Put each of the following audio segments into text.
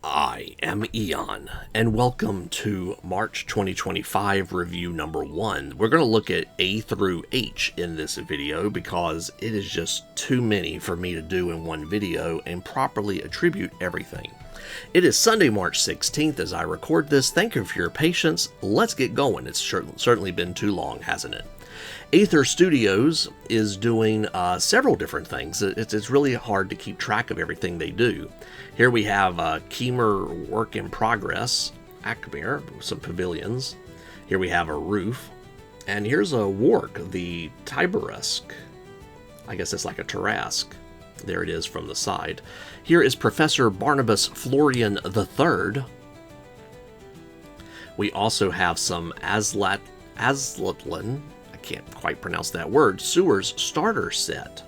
I am Eon, and welcome to March 2025 review number 1. We're going to look at A through H in this video because it is just too many for me to do in one video and properly attribute everything. It is Sunday, March 16th as I record this. Thank you for your patience. Let's get going. It's certainly been too long, hasn't it? Aether Studios is doing several different things. It's really hard to keep track of everything they do. Here we have Kemur Work in Progress, Akmir, some pavilions. Here we have a roof. And here's a Wark, the Tiberesque. I guess it's like a Tarrasque. There it is from the side. Here is Professor Barnabas Florian III. We also have some Aztlan, I can't quite pronounce that word, Sewers starter set.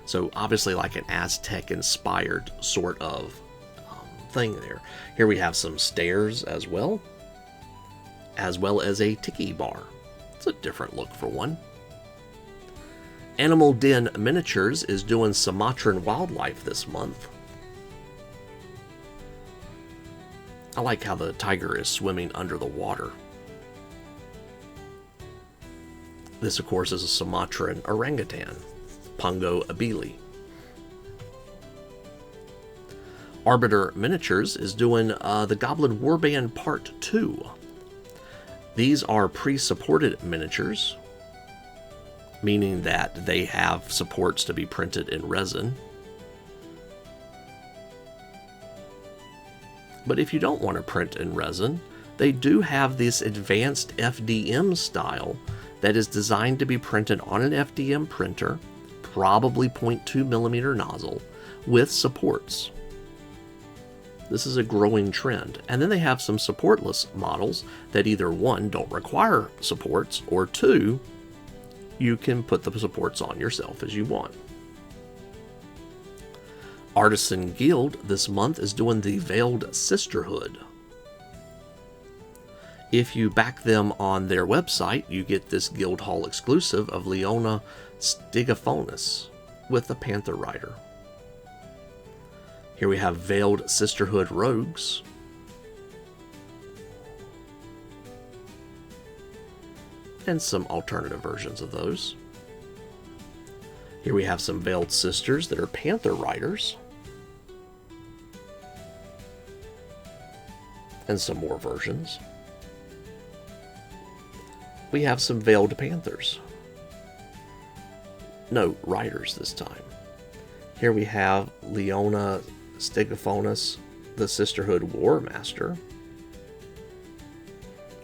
So obviously like an Aztec-inspired sort of thing there. Here we have some stairs as well as a tiki bar. It's a different look for one. Animal Den Miniatures is doing Sumatran wildlife this month. I like how the tiger is swimming under the water. This, of course, is a Sumatran orangutan, Pongo abili. Arbiter Miniatures is doing the Goblin Warband Part 2. These are pre-supported miniatures, meaning that they have supports to be printed in resin. But if you don't want to print in resin, they do have this advanced FDM style that is designed to be printed on an FDM printer, probably 0.2mm nozzle, with supports. This is a growing trend. And then they have some supportless models that either one, don't require supports, or two, you can put the supports on yourself as you want. Artisan Guild this month is doing the Veiled Sisterhood. If you back them on their website, you get this Guild Hall exclusive of Leona Stigophonis with a Panther Rider. Here we have Veiled Sisterhood Rogues. And some alternative versions of those. Here we have some Veiled Sisters that are Panther Riders. And some more versions. We have some Veiled Panthers. No, Riders this time. Here we have Leona Stigophonis, the Sisterhood War Master.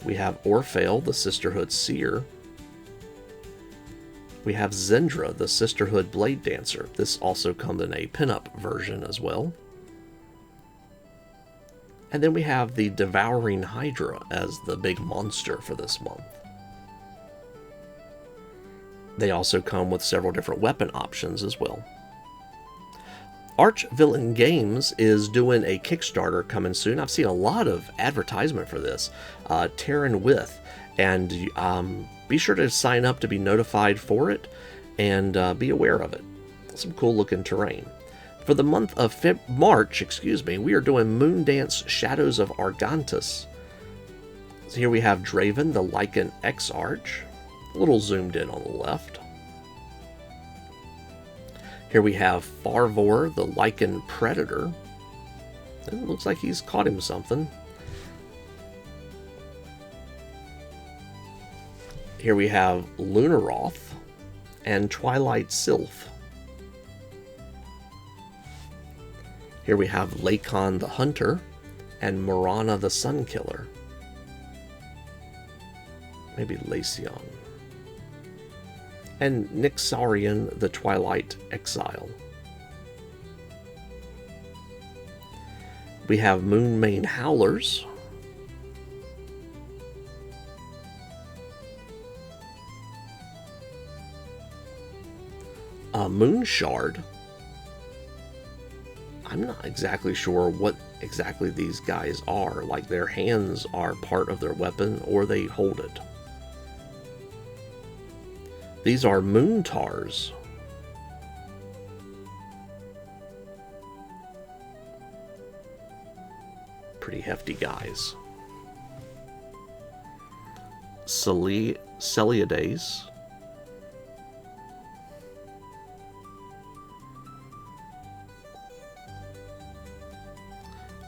We have Orphael, the Sisterhood Seer. We have Zendra, the Sisterhood Blade Dancer. This also comes in a pinup version as well. And then we have the Devouring Hydra as the big monster for this month. They also come with several different weapon options as well. Archvillain Games is doing a Kickstarter coming soon. I've seen a lot of advertisement for this. Terran With. And be sure to sign up to be notified for it and be aware of it. Some cool looking terrain. For the month of March, we are doing Moondance Shadows of Argantus. So here we have Draven, the Lycan X-Arch. A little zoomed in on the left. Here we have Farvor, the Lycan Predator. It looks like he's caught him something. Here we have Lunaroth and Twilight Sylph. Here we have Lakon the Hunter and Morana the Sunkiller. Maybe Lacion. And Nixarian the Twilight Exile. We have Moonmane Howlers. Moonshard. I'm not exactly sure what exactly these guys are. Like their hands are part of their weapon or they hold it. These are Moontars. Pretty hefty guys. Celiades.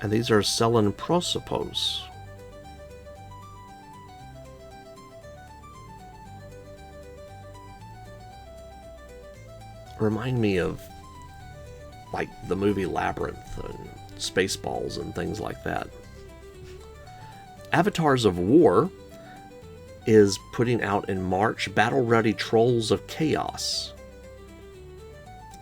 And these are Selen prosopos. Remind me of like the movie Labyrinth and Spaceballs and things like that. Avatars of War is putting out in March Battle Ready Trolls of Chaos.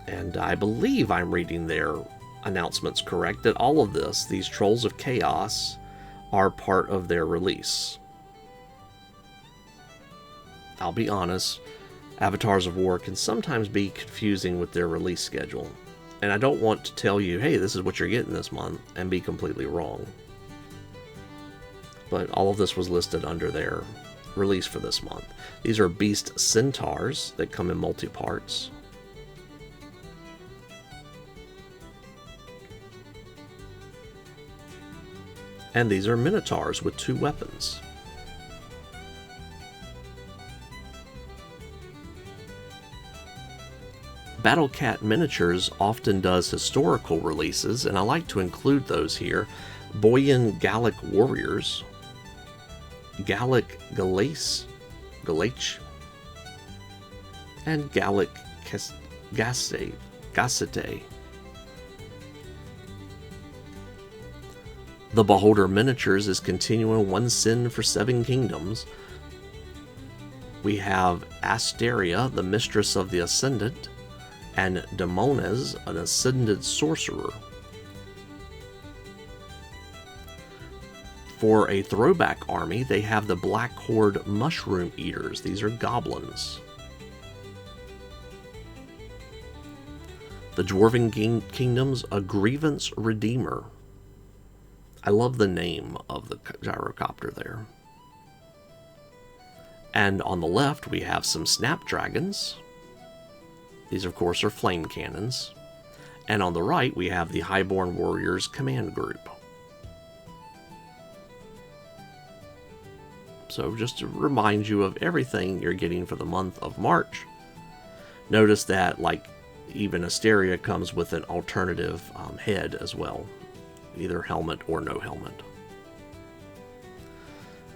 And I believe I'm reading their announcements correct, that all of these Trolls of Chaos are part of their release. I'll be honest, Avatars of War can sometimes be confusing with their release schedule. And I don't want to tell you, hey, this is what you're getting this month, and be completely wrong. But all of this was listed under their release for this month. These are Beast Centaurs that come in multi-parts. And these are Minotaurs with 2 weapons. Battlecat Miniatures often does historical releases, and I like to include those here. Boyan Gallic Warriors, Gallic Galace, and Gallic Gacete. The Beholder Miniatures is continuing One Sin for 7 Kingdoms. We have Asteria, the Mistress of the Ascendant, and Damones, an Ascended Sorcerer. For a throwback army, they have the Black Horde Mushroom Eaters. These are goblins. The Dwarven Kingdoms, a Grievance Redeemer. I love the name of the gyrocopter there. And on the left, we have some Snapdragons. These, of course, are flame cannons. And on the right, we have the Highborn Warriors Command Group. So just to remind you of everything you're getting for the month of March. Notice that, like, even Asteria comes with an alternative head as well. Either helmet or no helmet.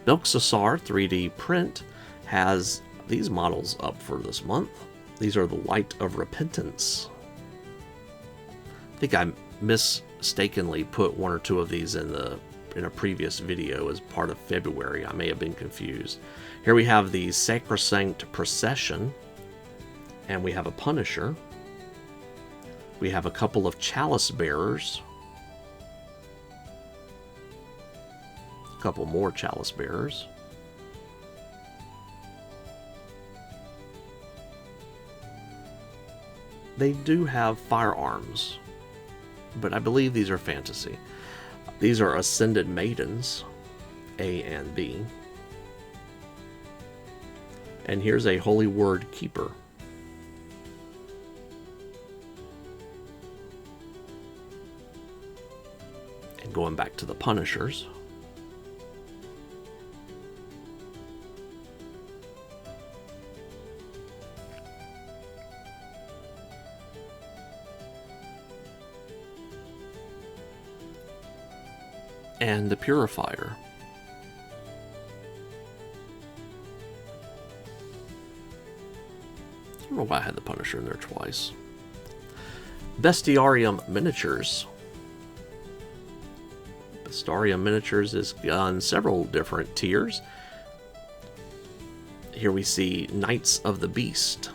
Belksassar 3D Print has these models up for this month. These are the Light of Repentance. I think I mistakenly put 1 or 2 of these in a previous video as part of February. I may have been confused. Here we have the Sacrosanct Procession, and we have a Punisher. We have a couple of Chalice Bearers. A couple more Chalice Bearers. They do have firearms, but I believe these are fantasy. These are Ascended Maidens, A and B. And here's a Holy Word Keeper. And going back to the Punishers. And the Purifier. I don't know why I had the Punisher in there twice. Bestiarum Miniatures. Bestiarum Miniatures is on several different tiers. Here we see Knights of the Beast.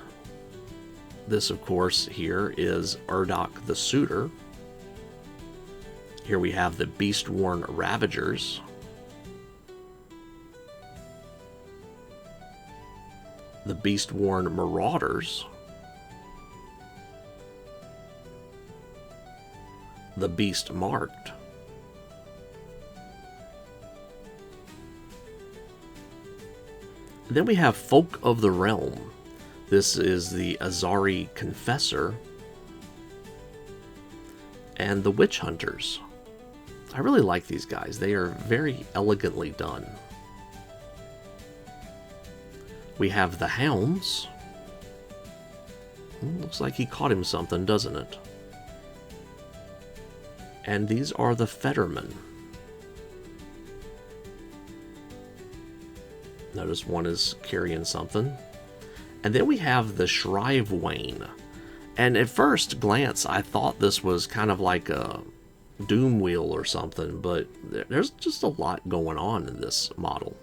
This, of course, here is Urdok the Suitor. Here we have the Beast-Worn Ravagers. The Beast-Worn Marauders. The Beast Marked. Then we have Folk of the Realm. This is the Azari Confessor. And the Witch Hunters. I really like these guys. They are very elegantly done. We have the Hounds. Looks like he caught him something, doesn't it? And these are the Fettermen. Notice one is carrying something. And then we have the Shrivewayne. And at first glance, I thought this was kind of like a Doom Wheel or something, but there's just a lot going on in this model.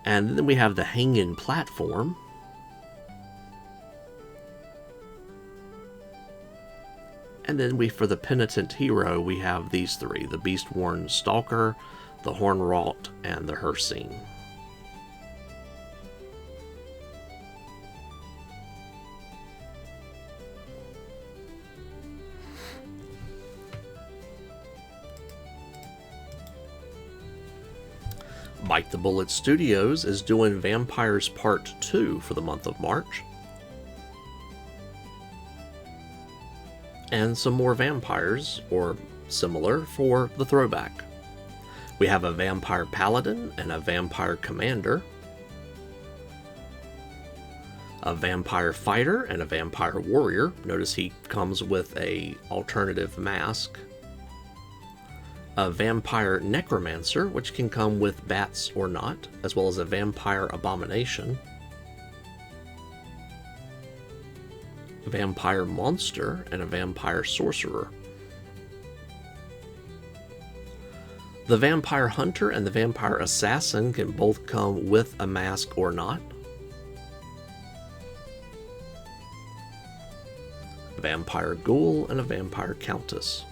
And then we have the Hanging Platform. And then for the Penitent Hero, we have these three, the Beastworn Stalker, the Hornwrought, and the Hircine. Bite the Bullet Studios is doing Vampires Part 2 for the month of March. And some more vampires, or similar, for the throwback. We have a Vampire Paladin and a Vampire Commander, a Vampire Fighter and a Vampire Warrior. Notice he comes with a alternative mask. A Vampire Necromancer, which can come with bats or not, as well as a Vampire Abomination. A Vampire Monster and a Vampire Sorcerer. The Vampire Hunter and the Vampire Assassin can both come with a mask or not. A Vampire Ghoul and a Vampire Countess.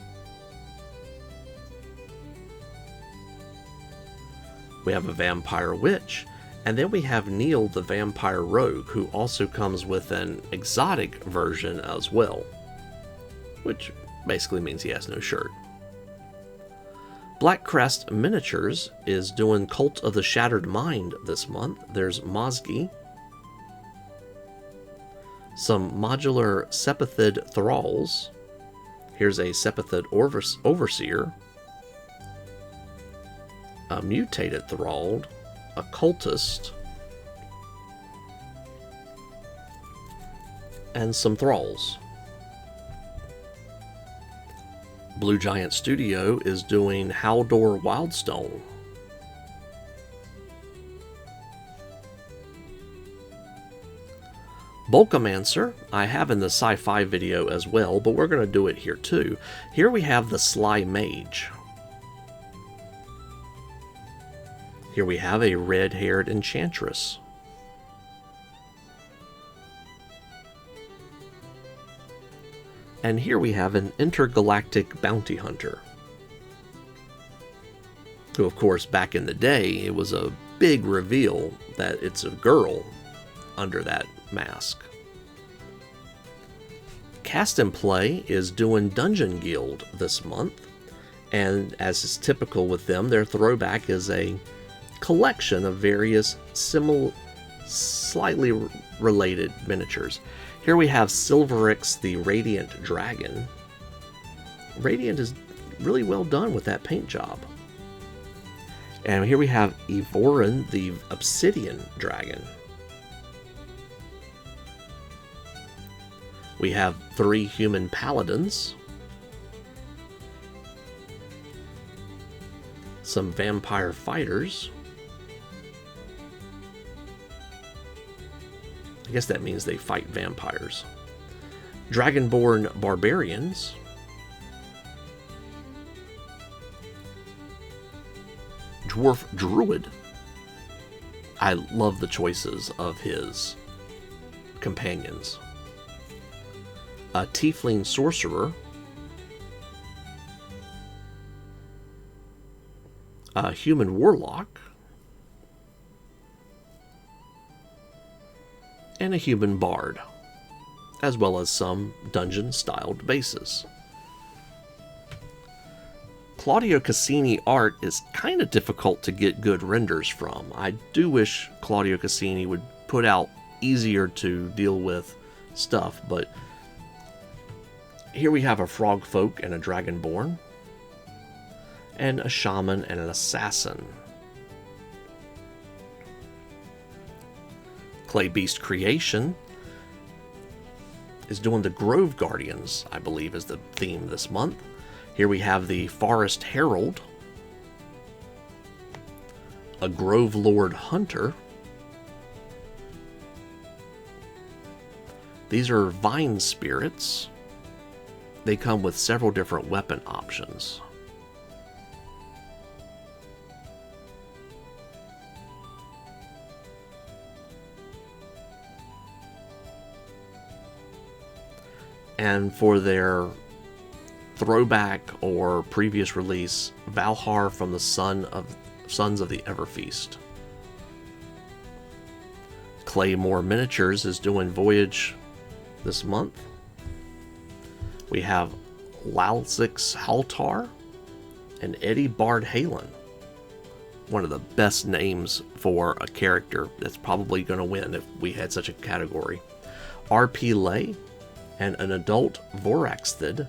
We have a Vampire Witch, and then we have Neil the Vampire Rogue, who also comes with an exotic version as well, which basically means he has no shirt. Blackcrest Miniatures is doing Cult of the Shattered Mind this month. There's Mozgi, some modular Sepithid Thralls. Here's a Sepithid Overseer, a Mutated Thrall, a Cultist, and some Thralls. Blue Giant Studio is doing Haldor Wildstone. Bulkamancer, I have in the sci-fi video as well, but we're going to do it here too. Here we have the Sly Mage. Here we have a red-haired Enchantress. And here we have an intergalactic bounty hunter, who, of course, back in the day, it was a big reveal that it's a girl under that mask. Cast and Play is doing Dungeon Guild this month, and as is typical with them, their throwback is a collection of various slightly related miniatures. Here we have Silverix the Radiant Dragon. Radiant is really well done with that paint job. And here we have Evorin the Obsidian Dragon. We have 3 human paladins, some vampire fighters. I guess that means they fight vampires. Dragonborn Barbarians. Dwarf Druid. I love the choices of his companions. A Tiefling Sorcerer. A Human Warlock. And a Human Bard, as well as some dungeon-styled bases. Claudio Casini Art is kind of difficult to get good renders from. I do wish Claudio Casini would put out easier to deal with stuff, but here we have a Frogfolk and a Dragonborn. and a shaman and an assassin. Clay Beast Creation is doing the Grove Guardians, I believe is the theme this month. Here we have the Forest Herald, a Grove Lord Hunter. These are Vine Spirits. They come with several different weapon options. And for their throwback or previous release, Valhar from the Sons of the Everfeast. Claymore Miniatures is doing Voyage this month. We have Lalsix Haltar and Eddie Bard Halen. One of the best names for a character that's probably going to win if we had such a category. RP Lay and an adult Voraxthid.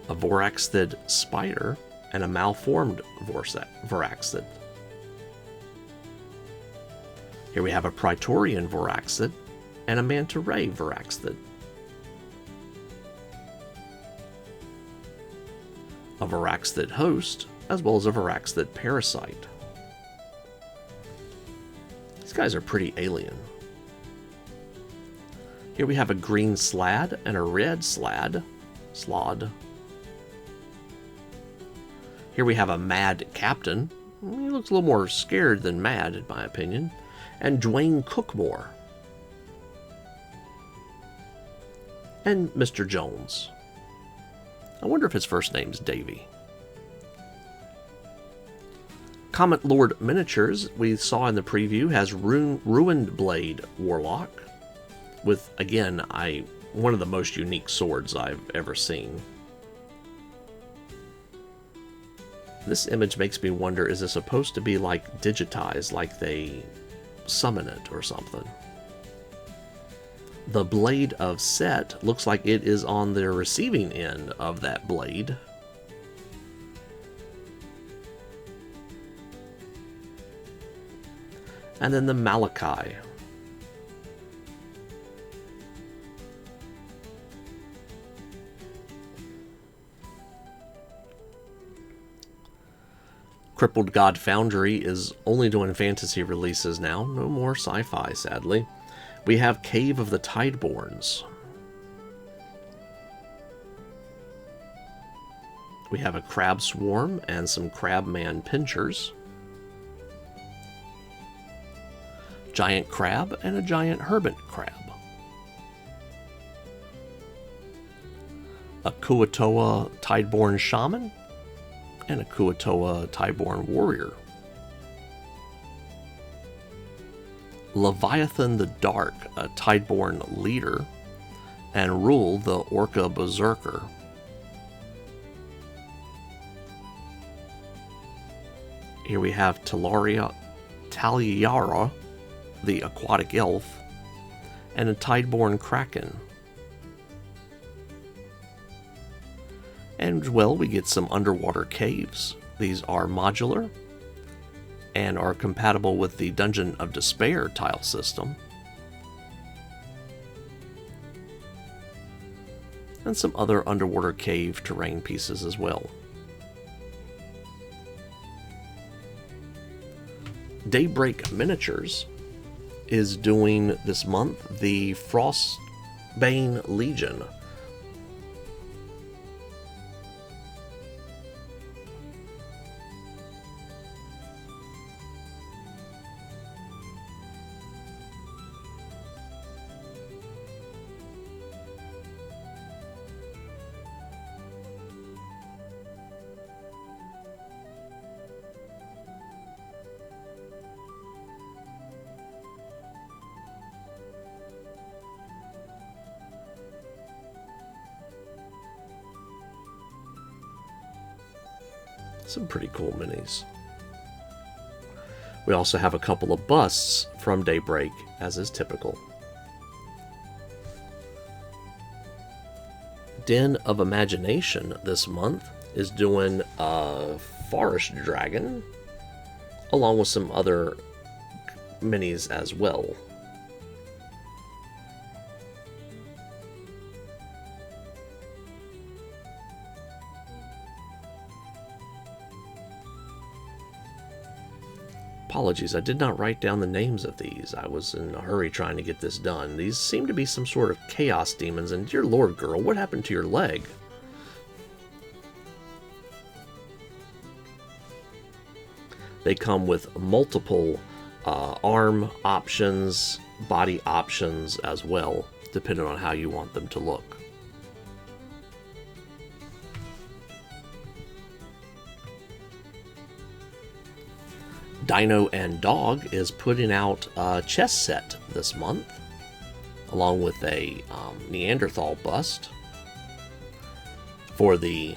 A Voraxthid Spider and a malformed Voraxthid. Here we have a Praetorian Voraxthid and a Manta Ray Voraxthid. A Voraxthid Host, as well as a Voraxthid Parasite. These guys are pretty alien. Here we have a green Slad and a red Slod. Here we have a Mad Captain. He looks a little more scared than mad, in my opinion. And Dwayne Cookmore. And Mr. Jones. I wonder if his first name's Davy. Comet Lord Miniatures, we saw in the preview, has Ruined Blade Warlock. With, again, one of the most unique swords I've ever seen. This image makes me wonder, is it supposed to be like digitized, like they summon it or something? The Blade of Set looks like it is on the receiving end of that blade. And then the Malachi. Crippled God Foundry is only doing fantasy releases now. No more sci-fi, sadly. We have Cave of the Tideborns. We have a Crab Swarm and some Crabman Pinchers. Giant Crab and a Giant Hermit Crab. A Kuatoa Tideborn Shaman and a Kuatoa Tideborn Warrior. Leviathan the Dark, a Tideborn Leader, and Rule the Orca Berserker. Here we have Taliara, the Aquatic Elf, and a Tideborn Kraken. And, well, we get some underwater caves. These are modular and are compatible with the Dungeon of Despair tile system. And some other underwater cave terrain pieces as well. Daybreak Miniatures is doing this month the Frostbane Legion. Some pretty cool minis. We also have a couple of busts from Daybreak, as is typical. Den of Imagination this month is doing a Forest Dragon, along with some other minis as well. Apologies, I did not write down the names of these. I was in a hurry trying to get this done. These seem to be some sort of chaos demons, and dear Lord, girl, what happened to your leg? They come with multiple arm options, body options as well, depending on how you want them to look. Dino and Dog is putting out a chess set this month, along with a Neanderthal bust. For the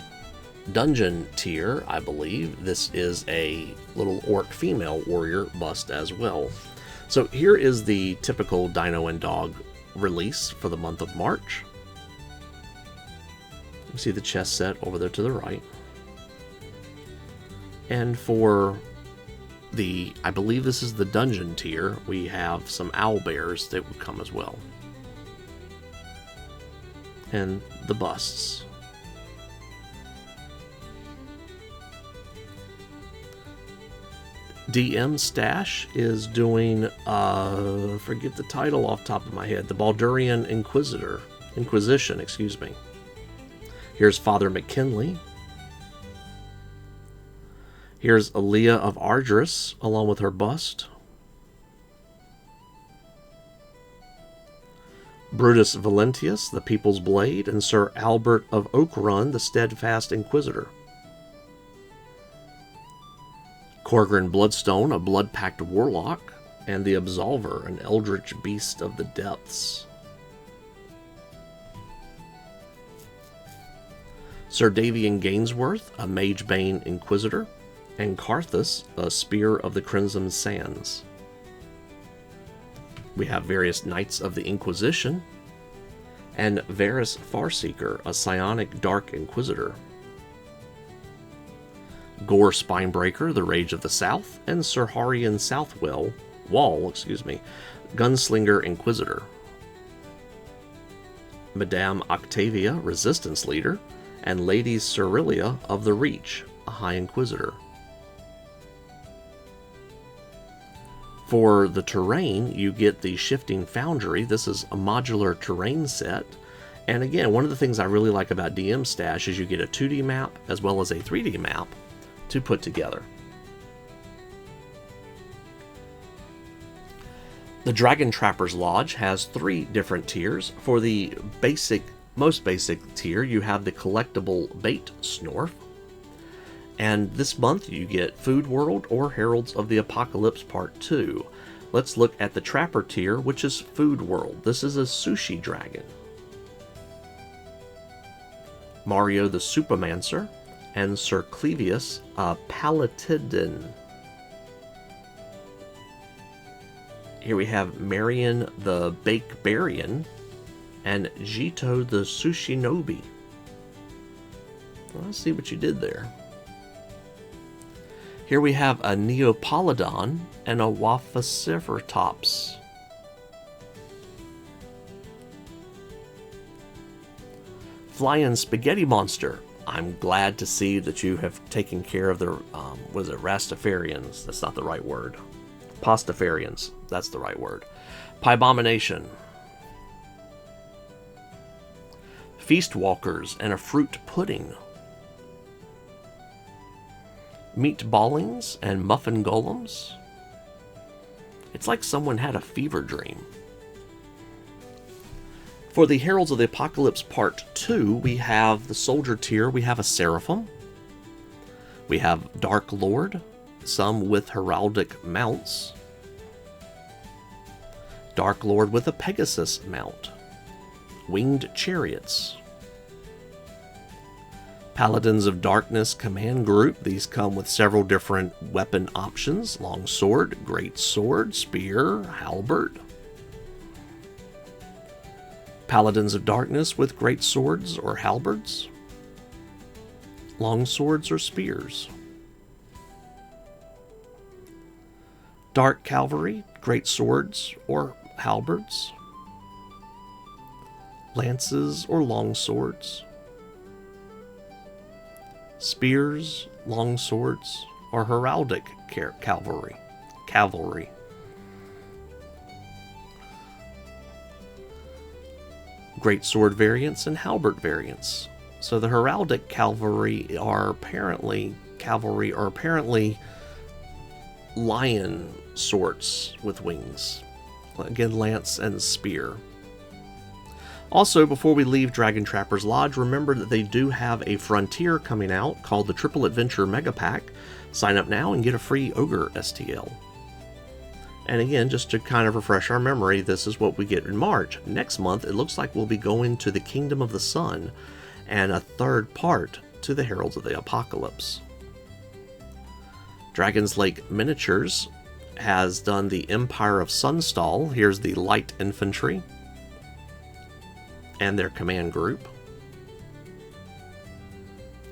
dungeon tier, I believe, this is a little orc female warrior bust as well. So here is the typical Dino and Dog release for the month of March. You see the chess set over there to the right. And for I believe this is the dungeon tier, we have some owl bears that would come as well. And the busts. DM Stash is doing, forget the title off the top of my head, the Baldurian Inquisition, excuse me. Here's Father McKinley. Here's Aaliyah of Ardris, along with her bust. Brutus Valentius, the People's Blade, and Sir Albert of Oakrun, the Steadfast Inquisitor. Corgrin Bloodstone, a Blood-Packed Warlock, and the Absolver, an Eldritch Beast of the Depths. Sir Davian Gainsworth, a Magebane Inquisitor, and Karthus, a Spear of the Crimson Sands. We have various Knights of the Inquisition, and Varys Farseeker, a Psionic Dark Inquisitor. Gore Spinebreaker, the Rage of the South, and Sir Harian Southwell, Gunslinger Inquisitor. Madame Octavia, Resistance Leader, and Lady Cerilia of the Reach, a High Inquisitor. For the terrain, you get the Shifting Foundry. This is a modular terrain set. And again, one of the things I really like about DM Stash is you get a 2D map as well as a 3D map to put together. The Dragon Trapper's Lodge has 3 different tiers. For the most basic tier, you have the collectible Bait Snorf. And this month you get Food World or Heralds of the Apocalypse Part 2. Let's look at the Trapper tier, which is Food World. This is a Sushi Dragon. Mario the Supermancer, and Sir Clevius, a Palatidin. Here we have Marion the Bakebarian, and Jito the Sushinobi. Well, let's see what you did there. Here we have a Neopolydon and a Waphasifertops. Flying Spaghetti Monster. I'm glad to see that you have taken care of the, Rastafarians? That's not the right word. Pastafarians. That's the right word. Pieabomination. Feast Walkers and a Fruit Pudding. Meatballings and Muffin Golems. It's like someone had a fever dream. For the Heralds of the Apocalypse Part 2, we have the Soldier tier. We have a Seraphim. We have Dark Lord, some with heraldic mounts. Dark Lord with a Pegasus mount. Winged Chariots. Paladins of Darkness Command Group. These come with several different weapon options. Long sword, great sword, spear, halberd. Paladins of Darkness with great swords or halberds, long swords or spears. Dark Cavalry, great swords or halberds, lances or long swords, spears, long swords, or heraldic cavalry. Great sword variants and halberd variants. So the heraldic cavalry are apparently lion sorts with wings. Again, lance and spear. Also, before we leave Dragon Trapper's Lodge, remember that they do have a Frontier coming out called the Triple Adventure Mega Pack. Sign up now and get a free Ogre STL. And again, just to kind of refresh our memory, this is what we get in March. Next month, it looks like we'll be going to the Kingdom of the Sun and a third part to the Heralds of the Apocalypse. Dragon's Lake Miniatures has done the Empire of Sunstall. Here's the Light Infantry and their command group.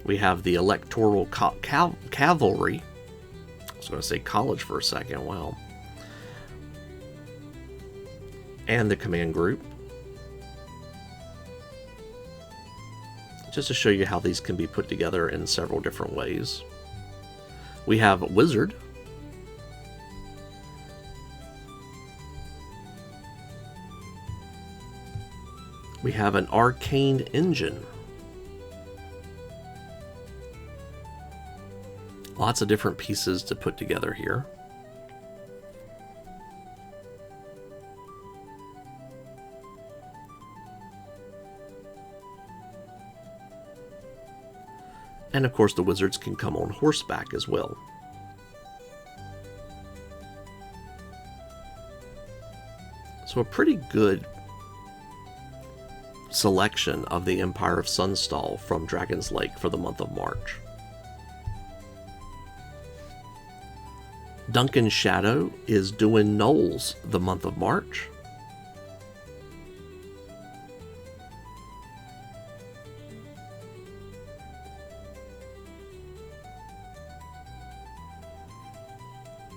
We have the Electoral Cavalry. I was going to say college for a second, wow. And the command group. Just to show you how these can be put together in several different ways. We have Wizard. We have an Arcane Engine. Lots of different pieces to put together here. And of course the wizards can come on horseback as well. So a pretty good selection of the Empire of Sunstall from Dragon's Lake for the month of March. Duncan Shadow is doing Knolls the month of March.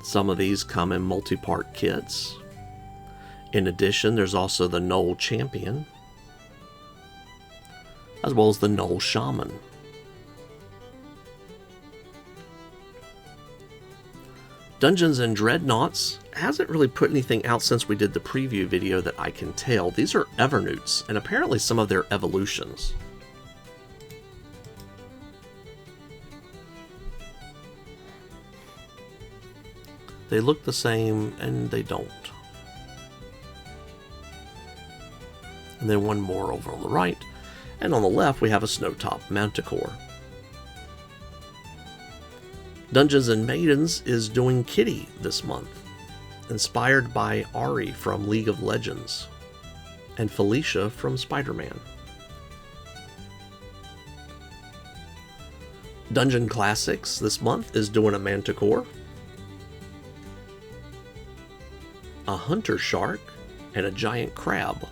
Some of these come in multi-part kits. In addition, there's also the Gnoll Champion, as well as the Gnoll Shaman. Dungeons and Dreadnoughts hasn't really put anything out since we did the preview video that I can tell. These are Evernewts, and apparently some of their evolutions. They look the same, and they don't. And then one more over on the right. And on the left, we have a Snowtop Manticore. Dungeons and Maidens is doing Kitty this month, inspired by Ari from League of Legends, and Felicia from Spider-Man. Dungeon Classics this month is doing a Manticore, a Hunter Shark, and a Giant Crab.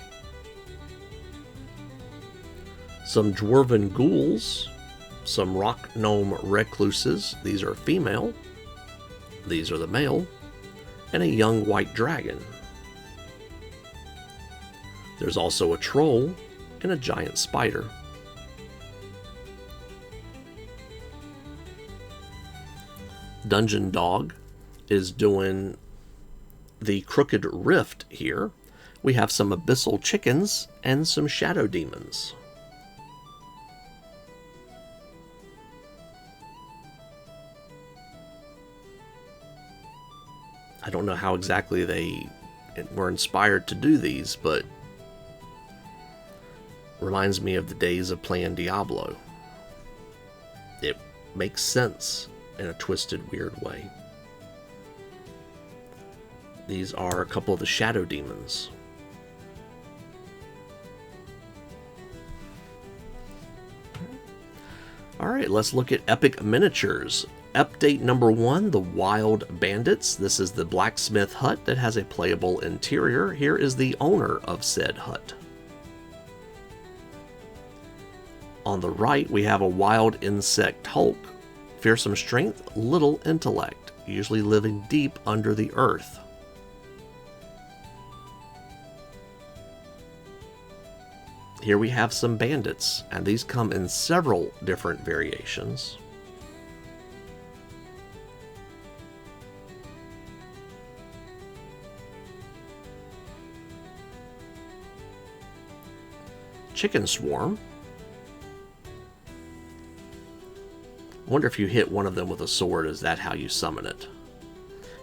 Some Dwarven Ghouls, some Rock Gnome Recluses, these are female, these are the male, and a young white dragon. There's also a troll and a giant spider. Dungeon Dog is doing the Crooked Rift here. We have some Abyssal Chickens and some Shadow Demons. I don't know how exactly they were inspired to do these, but reminds me of the days of playing Diablo. It makes sense in a twisted, weird way. These are a couple of the Shadow Demons. Alright, let's look at Epic Miniatures. Update number 1, the Wild Bandits. This is the blacksmith hut that has a playable interior. Here is the owner of said hut. On the right, we have a wild insect Hulk. Fearsome strength, little intellect, usually living deep under the earth. Here we have some bandits, and these come in several different variations. Chicken Swarm. I wonder if you hit one of them with a sword, is that how you summon it?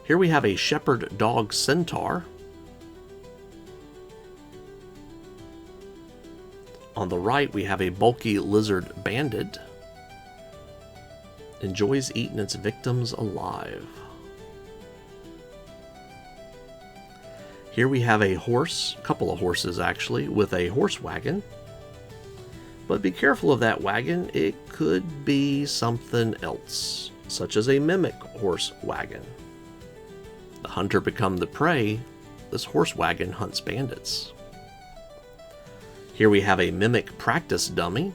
Here we have a Shepherd Dog Centaur. On the right, we have a bulky lizard bandit. Enjoys eating its victims alive. Here we have a horse, a couple of horses actually, with a horse wagon. But be careful of that wagon, it could be something else, such as a mimic horse wagon. The hunter become the prey, this horse wagon hunts bandits. Here we have a mimic practice dummy,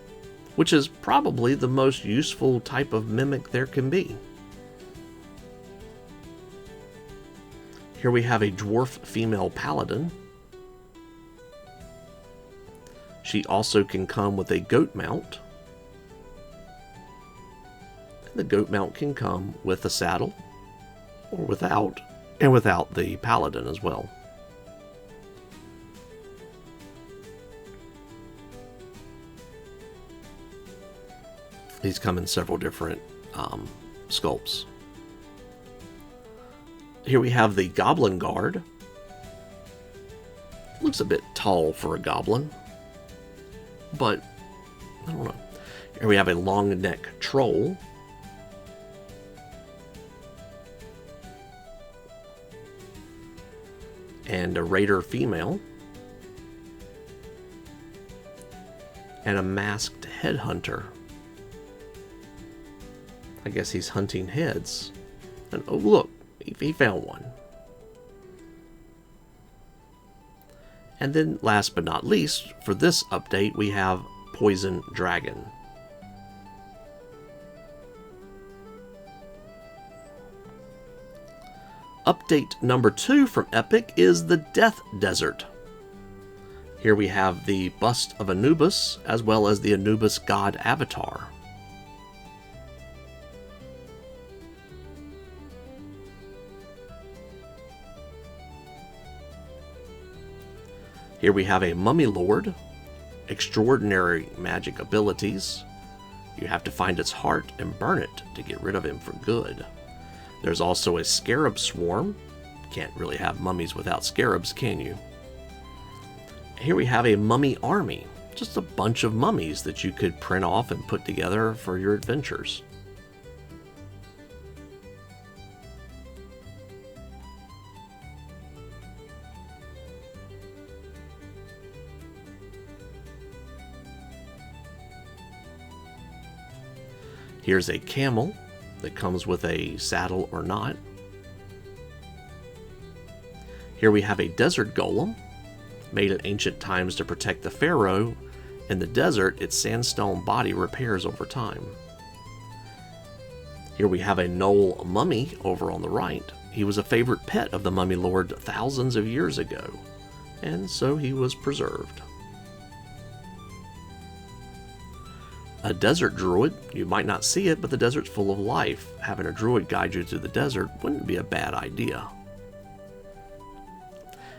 which is probably the most useful type of mimic there can be. Here we have a dwarf female paladin. She also can come with a goat mount. And the goat mount can come with a saddle, or without, and without the paladin as well. These come in several different sculpts. Here we have the Goblin Guard. Looks a bit tall for a goblin, but I don't know. Here we have a long neck troll. And a raider female. And a masked headhunter. I guess he's hunting heads. And oh look, he found one. And then last but not least, for this update, we have Poison Dragon. Update number 2 from Epic is the Death Desert. Here we have the bust of Anubis, as well as the Anubis God Avatar. Here we have a Mummy Lord, extraordinary magic abilities. You have to find its heart and burn it to get rid of him for good. There's also a Scarab Swarm. Can't really have mummies without scarabs, can you? Here we have a Mummy Army, just a bunch of mummies that you could print off and put together for your adventures. Here's a camel that comes with a saddle or not. Here we have a desert golem, made in ancient times to protect the pharaoh. In the desert, its sandstone body repairs over time. Here we have a Knoll mummy over on the right. He was a favorite pet of the Mummy Lord thousands of years ago, and so he was preserved. A desert druid. You might not see it, but the desert's full of life. Having a druid guide you through the desert wouldn't be a bad idea.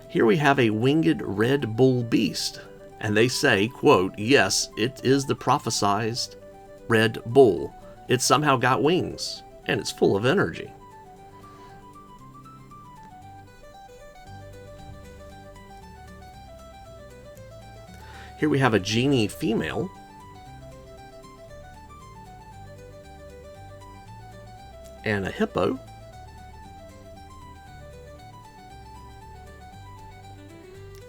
Here we have a winged red bull beast, and they say, quote, "Yes, it is the prophesied red bull. It's somehow got wings, and it's full of energy." Here we have a genie female. And a hippo.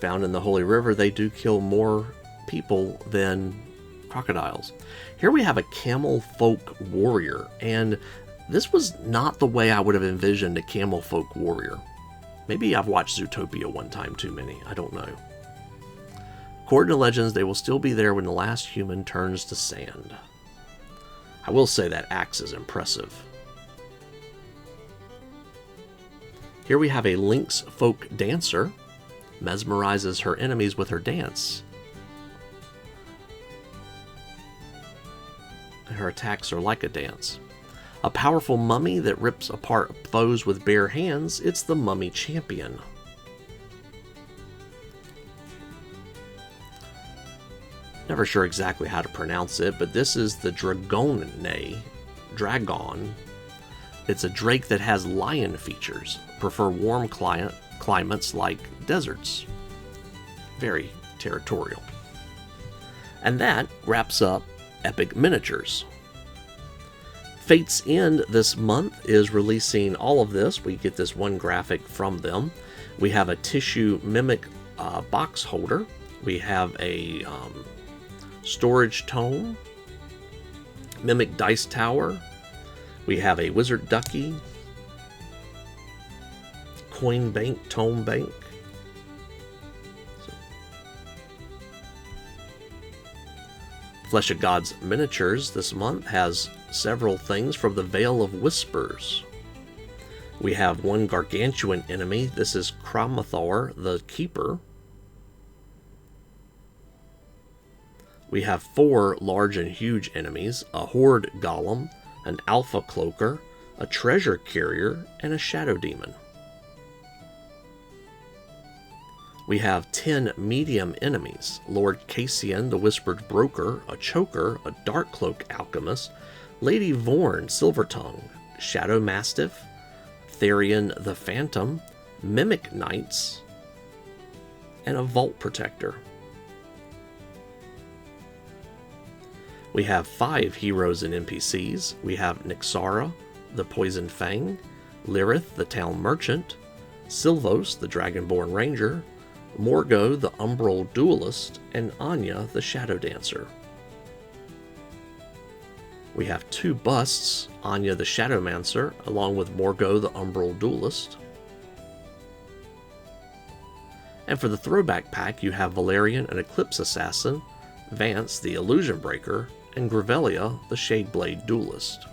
Found in the Holy River, they do kill more people than crocodiles. Here we have a camel folk warrior, and this was not the way I would have envisioned a camel folk warrior. Maybe I've watched Zootopia one time too many, I don't know. Of According to legends, they will still be there when the last human turns to sand. I will say that axe is impressive. Here we have a Lynx folk dancer. Mesmerizes her enemies with her dance. And her attacks are like a dance. A powerful mummy that rips apart foes with bare hands. It's the Mummy Champion. Never sure exactly how to pronounce it, but this is the Dragon. It's a drake that has lion features. Prefer warm climates like deserts. Very territorial. And that wraps up Epic Miniatures. Fate's End this month is releasing all of this. We get this one graphic from them. We have a tissue mimic box holder. We have a storage tome, mimic dice tower. We have a wizard ducky, coin bank, tome bank. Flesh of God's Miniatures this month has several things from the Veil of Whispers. We have one gargantuan enemy. This is Cramathor the Keeper. We have 4 large and huge enemies, a Horde Golem, an Alpha Cloaker, a Treasure Carrier, and a Shadow Demon. We have 10 medium enemies, Lord Cassian the Whispered Broker, a Choker, a Darkcloak Alchemist, Lady Vorn Silvertongue, Shadow Mastiff, Therian the Phantom, Mimic Knights, and a Vault Protector. We have 5 heroes and NPCs. We have Nixara, the Poison Fang, Lirith, the Town Merchant, Silvos, the Dragonborn Ranger, Morgo, the Umbral Duelist, and Anya, the Shadow Dancer. We have 2 busts, Anya the Shadowmancer, along with Morgo the Umbral Duelist. And for the throwback pack, you have Valerian, an Eclipse Assassin, Vance, the Illusion Breaker, and Gravelia, the Shadeblade Duelist.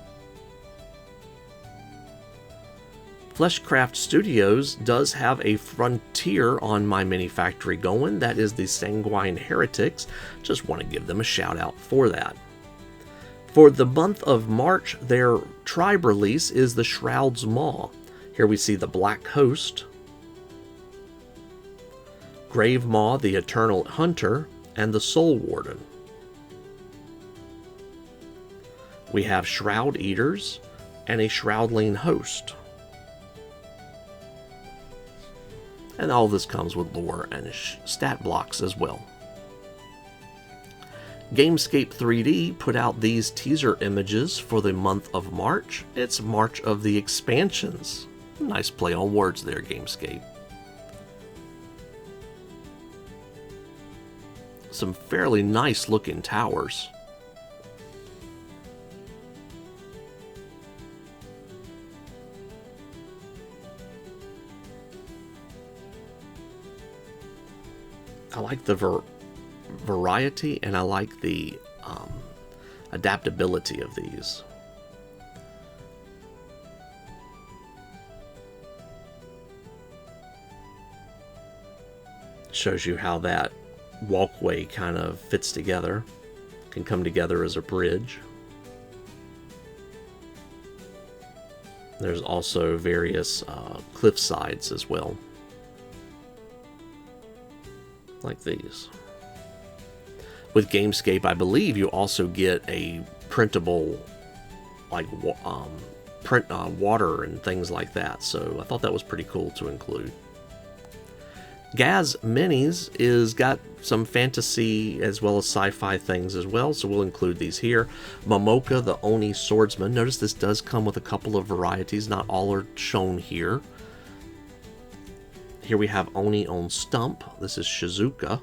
Fleshcraft Studios does have a frontier on my mini factory going. That is the Sanguine Heretics. Just want to give them a shout out for that. For the month of March, their tribe release is the Shroud's Maw. Here we see the Black Host, Grave Maw, the Eternal Hunter, and the Soul Warden. We have Shroud Eaters and a Shroudling Host. And all this comes with lore and stat blocks as well. Gamescape 3D put out these teaser images for the month of March. It's March of the Expansions. Nice play on words there, Gamescape. Some fairly nice looking towers. I like the variety, and I like the adaptability of these. Shows you how that walkway kind of fits together, can come together as a bridge. There's also various cliff sides as well, like these. With Gamescape, I believe you also get a printable, like print water and things like that. So I thought that was pretty cool to include. Gaz Minis is got some fantasy as well as sci-fi things as well, so we'll include these here. Momoka, the Oni Swordsman. Notice this does come with a couple of varieties. Not all are shown here. Here we have Oni on Stump. This is Shizuka.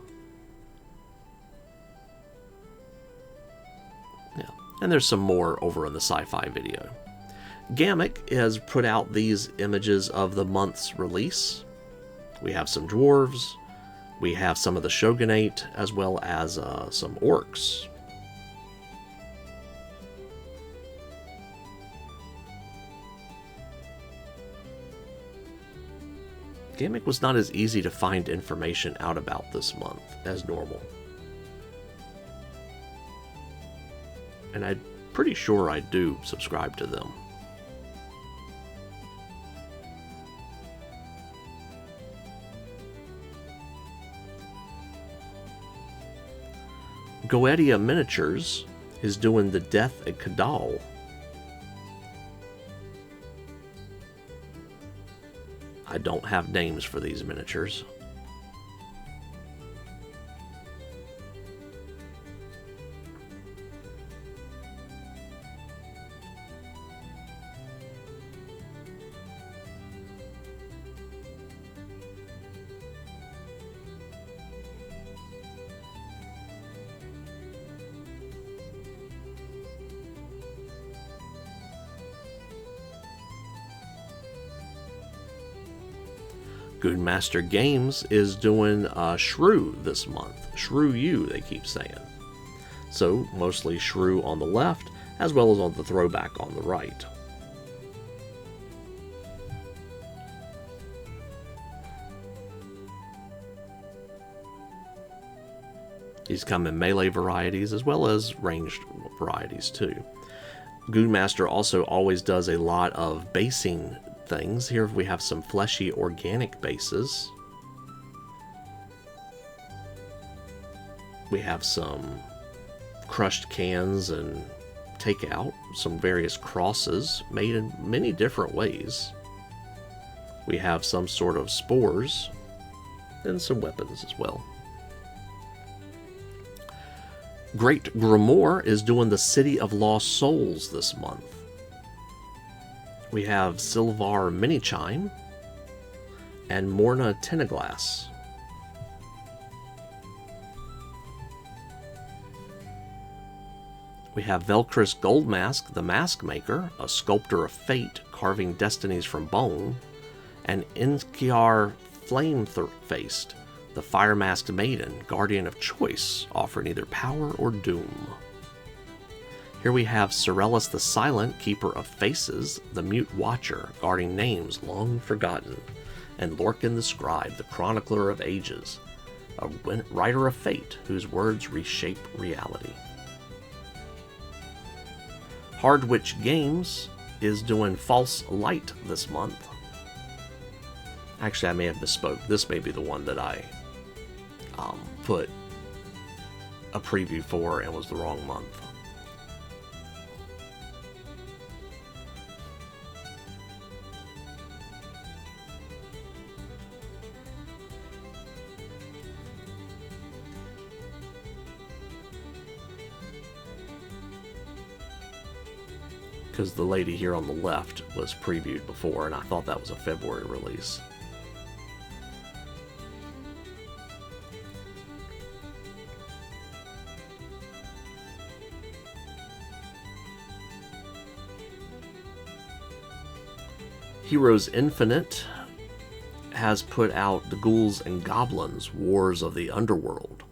Yeah, and there's some more over in the sci-fi video. Ghamak has put out these images of the month's release. We have some dwarves, We have some of the Shogunate, as well as some orcs. Ghamak was not as easy to find information out about this month as normal. And I'm pretty sure I do subscribe to them. Goetia Miniatures is doing the Death at Kadal. I don't have names for these miniatures. Goonmaster Games is doing Shrew this month. Shrew U, they keep saying. So, mostly Shrew on the left, as well as on the throwback on the right. These come in melee varieties, as well as ranged varieties too. Goonmaster also always does a lot of basing things. Here we have some fleshy organic bases. We have some crushed cans and takeout, some various crosses made in many different ways. We have some sort of spores and some weapons as well. Great Grimoire is doing the City of Lost Souls this month. We have Silvar Minichime and Morna Tennaglass. We have Velcris Goldmask, the Mask Maker, a sculptor of fate carving destinies from bone, and Inkiar Flame-Faced, the Fire-Masked Maiden, guardian of choice, offering either power or doom. Here we have Sorellus the Silent, keeper of faces, the Mute Watcher, guarding names long forgotten, and Lorcan the Scribe, the chronicler of ages, a writer of fate whose words reshape reality. Hardwitch Games is doing False Light this month. Actually, I may have misspoke. This may be the one that I put a preview for and was the wrong month. Because the lady here on the left was previewed before, and I thought that was a February release. Heroes Infinite has put out the Ghouls and Goblins, Wars of the Underworld.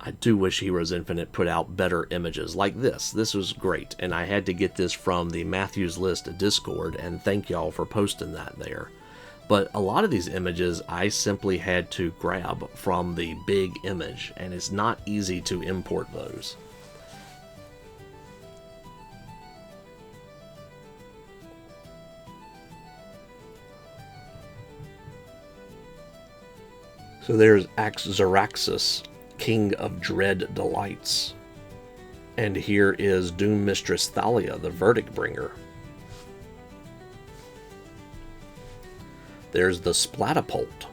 I do wish Heroes Infinite put out better images like this. This was great, and I had to get this from the Matthews List Discord, and thank y'all for posting that there. But a lot of these images I simply had to grab from the big image, and it's not easy to import those. So there's Axaraxis, King of Dread Delights. And here is Doom Mistress Thalia, the Verdict Bringer. There's the Splatapult.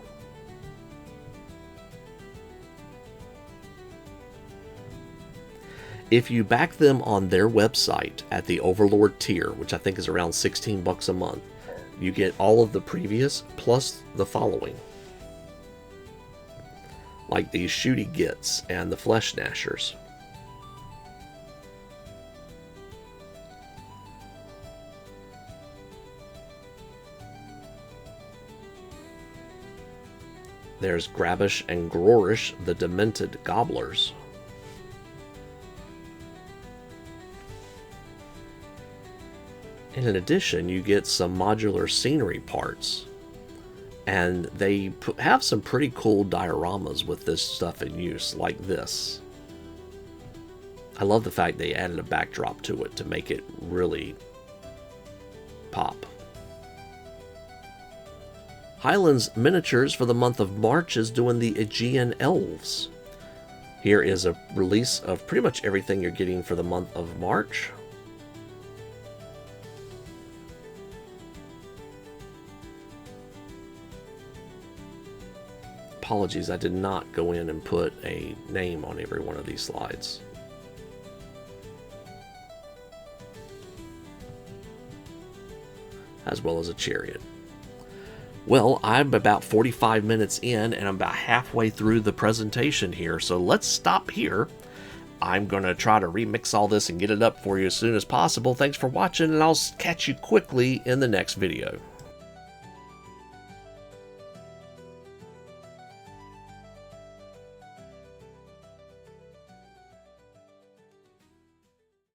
If you back them on their website at the Overlord tier, which I think is around 16 bucks a month, you get all of the previous plus the following. Like these Shooty Gits and the Flesh Gnashers. There's Grabish and Grorish, the Demented Gobblers. And in addition, you get some modular scenery parts. And they have some pretty cool dioramas with this stuff in use, like this. I love the fact they added a backdrop to it to make it really pop. Highlands Miniatures for the month of March is doing the Aegean Elves. Here is a release of pretty much everything you're getting for the month of March. Apologies, I did not go in and put a name on every one of these slides. As well as a chariot. Well, I'm about 45 minutes in and I'm about halfway through the presentation here, so let's stop here. I'm going to try to remix all this and get it up for you as soon as possible. Thanks for watching, and I'll catch you quickly in the next video.